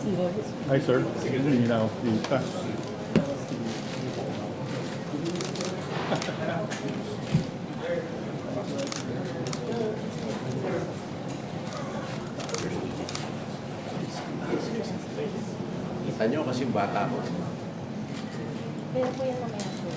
Hi, sir. You know, the Kita nyo kasing bata ko. Pero po yan mamaya po.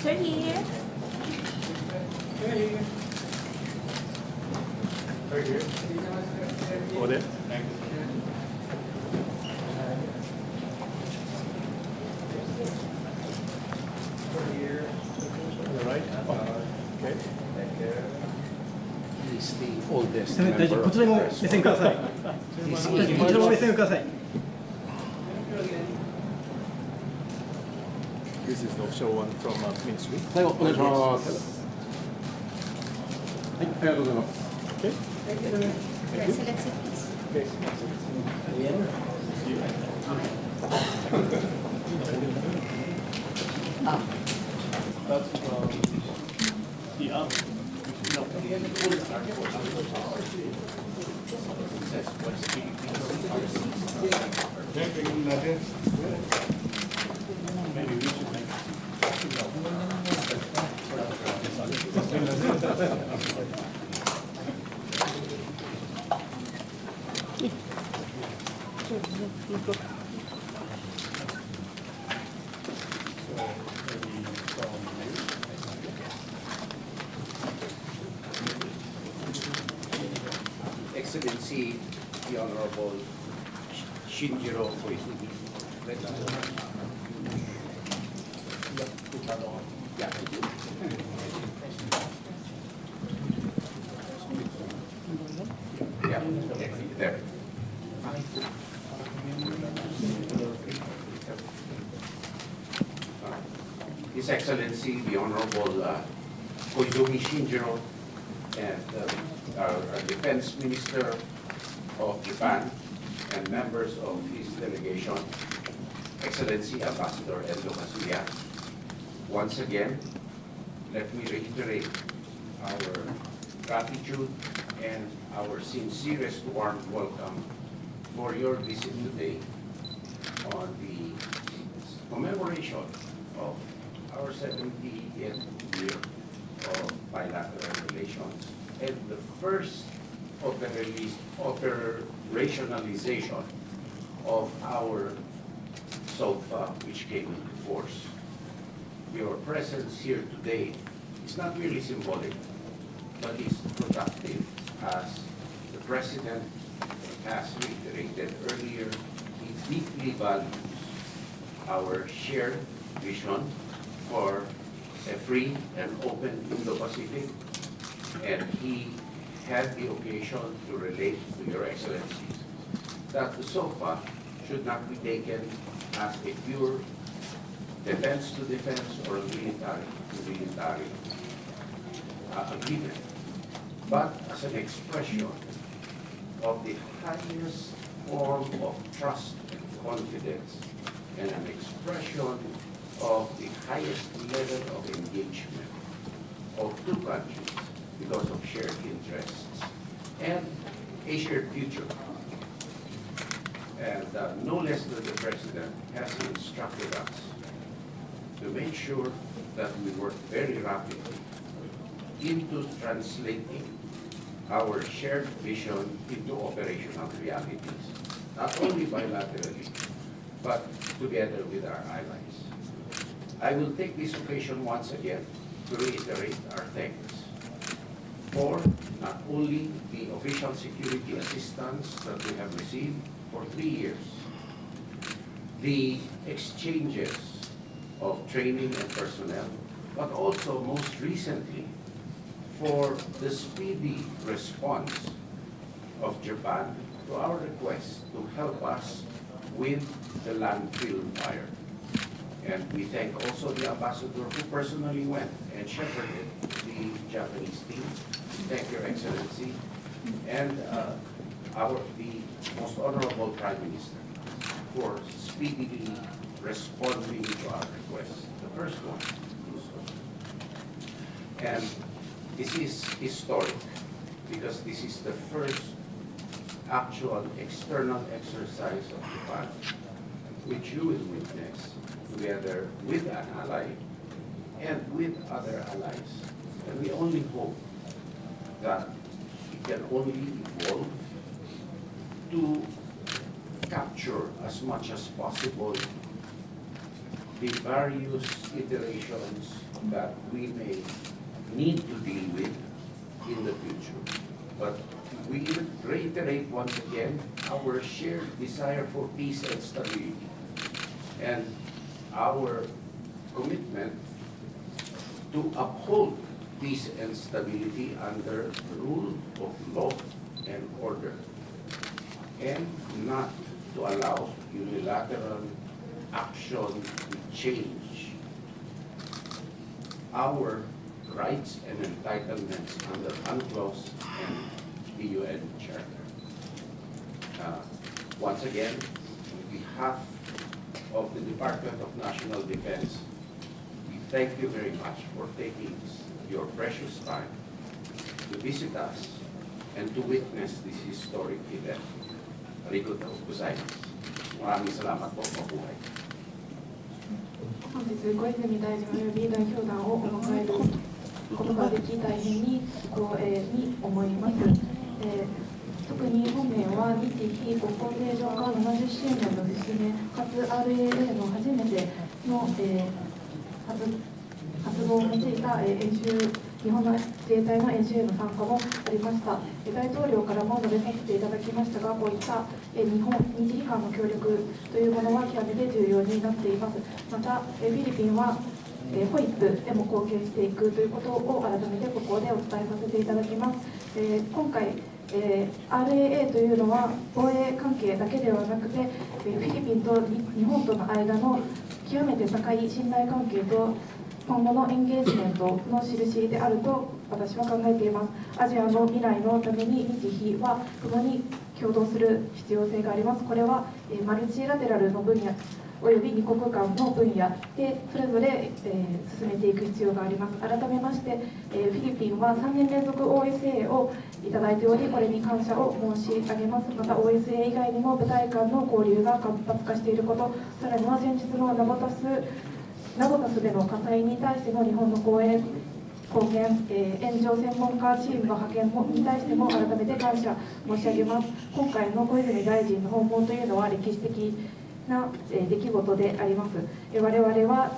Sir, here. Over there. Right. Okay. He's the oldest 大丈夫、 member こちらにも of 目線ください。 He's こちらも目線ください。 This is the official one from Ministry. 最後お願いします。はい、ありがとうございます。 Okay. Your Excellency, please. That's from the army. Maybe we should make Excellency, the Honorable Shinjiro Koizumi. Yeah. Yeah, there. His Excellency, the Honorable Koizumi Shinjiro, and our Defense Minister of Japan, and members of his delegation, Excellency Ambassador Edlo Casuya. Once again, let me reiterate our gratitude and our sincerest warm welcome for your visit today on the commemoration of our 70th year of bilateral relations and the first operationalization of our SOFA, which came into force. Your presence here today is not merely symbolic, but is productive, as the President has reiterated earlier. He deeply values our shared vision for a free and open Indo-Pacific, and he had the occasion to relate to your excellencies that the SOFA should not be taken as a pure defense to defense or military to military agreement, but as an expression of the highest form of trust and confidence, and an expression of the highest level of engagement of two countries because of shared interests and a shared future. And no less than the President has instructed us to make sure that we work very rapidly into translating our shared vision into operational realities, not only bilaterally, but together with our allies. I will take this occasion once again to reiterate our thanks for not only the official security assistance that we have received for 3 years, the exchanges of training and personnel, but also most recently for the speedy response of Japan to our request to help us with the landfill fire. And we thank also the ambassador who personally went and shepherded the Japanese team. Thank Your Excellency, and the most honorable Prime Minister for speedily responding to our request. The first one. And this is historic because this is the first actual external exercise of Japan, which you will witness together with an ally and with other allies. And we only hope that it can only evolve to capture as much as possible the various iterations that we may need to deal with in the future. But we reiterate once again our shared desire for peace and stability and our commitment to uphold peace and stability under the rule of law and order, and not to allow unilateral action to change our rights and entitlements under UNCLOS and the UN Charter. Once again, on behalf of the Department of National Defense, we thank you very much for taking your precious time to visit us and to witness this historic event. Arigatou gozaimasu. Maraming salamat po, mabuhay. 本日、小泉大臣および代表団をお迎えすることができ大変に光栄に思います。特に本年は日非国交正常化70周年の節目、かつ RAA の初めての、発動を用いた演習、日本の自衛隊の演習への参加もありました。大統領からも述べさせていただきましたが、こういった日非間の協力というものは極めて重要になっています。また、フィリピンはホイップでも貢献していくということを改めてここでお伝えさせていただきます。今回RAA というのは防衛関係だけではなくてフィリピンと日本との間の極めて高い信頼関係と今後のエンゲージメントの印であると私は考えています。アジアの未来のために日非は共に共同する必要性があります。これはマルチラテラルの分野および2国間の分野でそれぞれ進めていく必要があります。改めましてフィリピンは3年連続 OSA をいただいており、これに感謝を申し上げます。また OSA 以外にも部隊間の交流が活発化していること、さらには先日のナボタスでの火災に対しての日本の貢献、援助専門家チームの派遣に対しても改めて感謝申し上げます。今回の小泉大臣の訪問というのは歴史的な出来事であります。我々は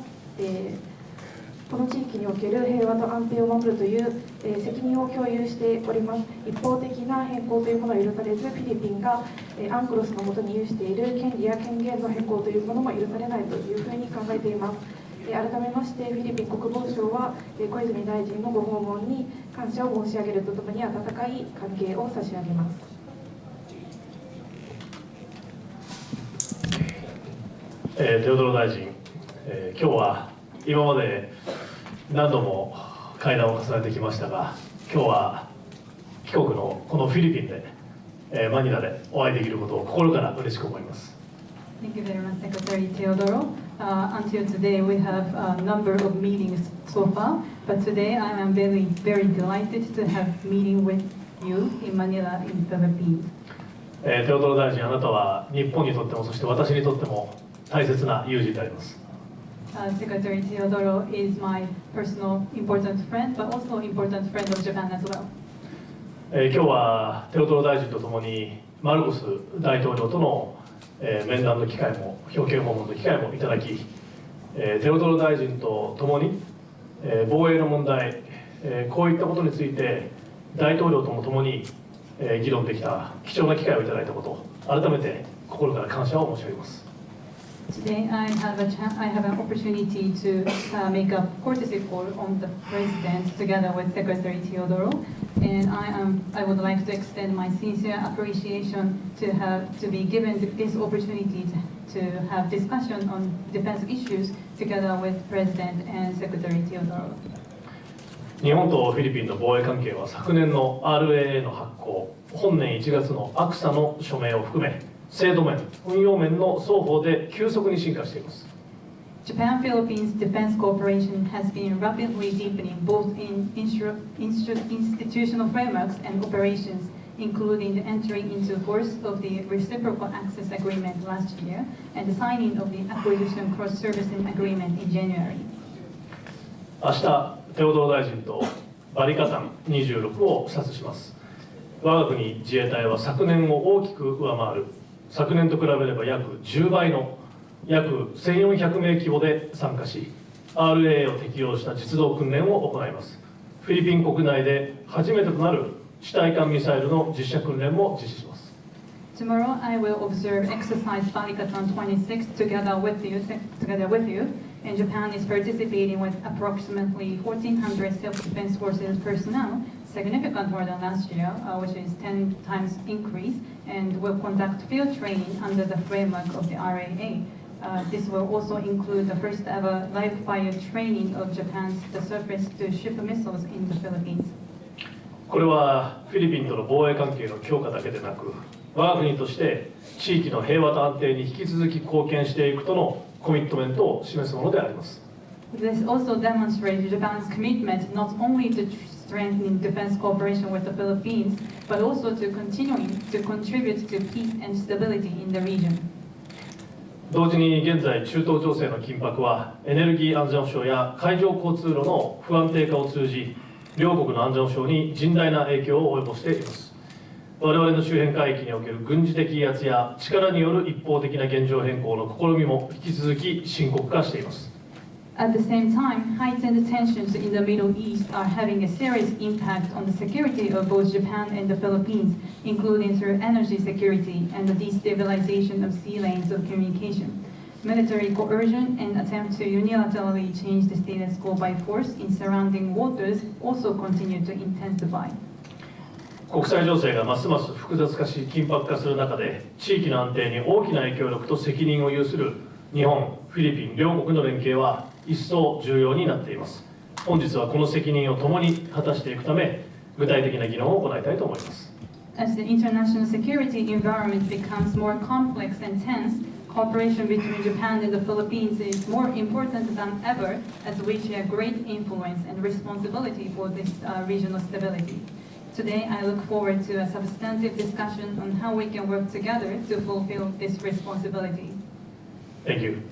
この地域における平和と安定を守るという責任を共有しております。一方的な変更というものは許されず、フィリピンがアンクロスの下に有している権利や権限の変更というものも許されないというふうに考えています。改めましてフィリピン国防省は小泉大臣のご訪問に感謝を申し上げるとともに温かい歓迎を差し上げます。テオドロ大臣、今日は今まで何度も会談を重ねてきましたが、今日は帰国のこのフィリピンで、マニラでお会いできることを心から嬉しく思います。Thank you very much, Secretary Teodoro. Until today, we have a number of meetings so far, but today I am very delighted to have meeting with you in Manila, in Philippines. テオドロ大臣、あなたは日本にとっても、そして私にとっても大切な友人であります。Secretary Teodoro is my personal important friend, but also important friend of Japan as well. 今日はテオドロ大臣とともにマルコス大統領との面談の機会も表敬訪問の機会もいただき、テオドロ大臣とともに防衛の問題、こういったことについて大統領ともともに議論できた貴重な機会をいただいたこと、改めて心から感謝を申し上げます。Today I have an opportunity to make a courtesy call on the President together with Secretary Teodoro, and I would like to extend my sincere appreciation to be given this opportunity to have discussion on defense issues together with President and Secretary Teodoro. 日本とフィリピンの防衛関係は昨年の RAA の発行、本年1月の ACSA の署名を含め、制度面、運用面の双方で急速に進化しています。Japan-Philippines defense cooperation has been rapidly deepening both in institutional frameworks and operations, including the entry into force of the Reciprocal Access Agreement last year and the signing of the Acquisition Cross-Servicing Agreement in January. 明日、テオドロ大臣とバリカタン26を視察します。我が国自衛隊は昨年を大きく上回る、昨年と比べれば約10倍の約1400名規模で参加し、RAA を適用した実動訓練を行います。フィリピン国内で初めてとなる地対艦ミサイルの実射訓練も実施します。Tomorrow I will observe exercise Balikatan 26 together with you, and Japan is participating with approximately 1,400 self-defense forces personnel, significant more than last year, which is 10 times increase, and will conduct field training under the framework of the RAA. This will also include the first ever live fire training of Japan's surface-to-ship missiles in the Philippines. これはフィリピンとの防衛関係の強化だけでなく、我が国として地域の平和と安定に引き続き貢献していくとのコミットメントを示すものであります。This also demonstrates Japan's commitment not only to strengthening defense cooperation with the Philippines, but also to continuing to contribute to peace and stability in the region. 同時に現在、中東情勢の緊迫はエネルギー安全保障や海上交通路の不安定化を通じ、両国の安全保障に甚大な影響を及ぼしています。我々の周辺海域における軍事的威圧や力による一方的な現状変更の試みも引き続き深刻化しています。At the same time, heightened tensions in the Middle East are having a serious impact on the security of both Japan and the Philippines, including through energy security and the destabilization of sea lanes of communication. Military coercion and attempts to unilaterally change the status quo by force in surrounding waters also continue to intensify. 国際情勢がますます複雑化し緊迫化する中で、地域の安定に大きな影響力と責任を有する日本、フィリピン両国の連携は一層重要になっています。本日はこの責任を共に果たしていくため、具体的な議論を行いたいと思います。As the international security environment becomes more complex and tense, cooperation between Japan and the Philippines is more important than ever, as we share great influence and responsibility for this regional stability. Today, I look forward to a substantive discussion on how we can work together to fulfill this responsibility. Thank you.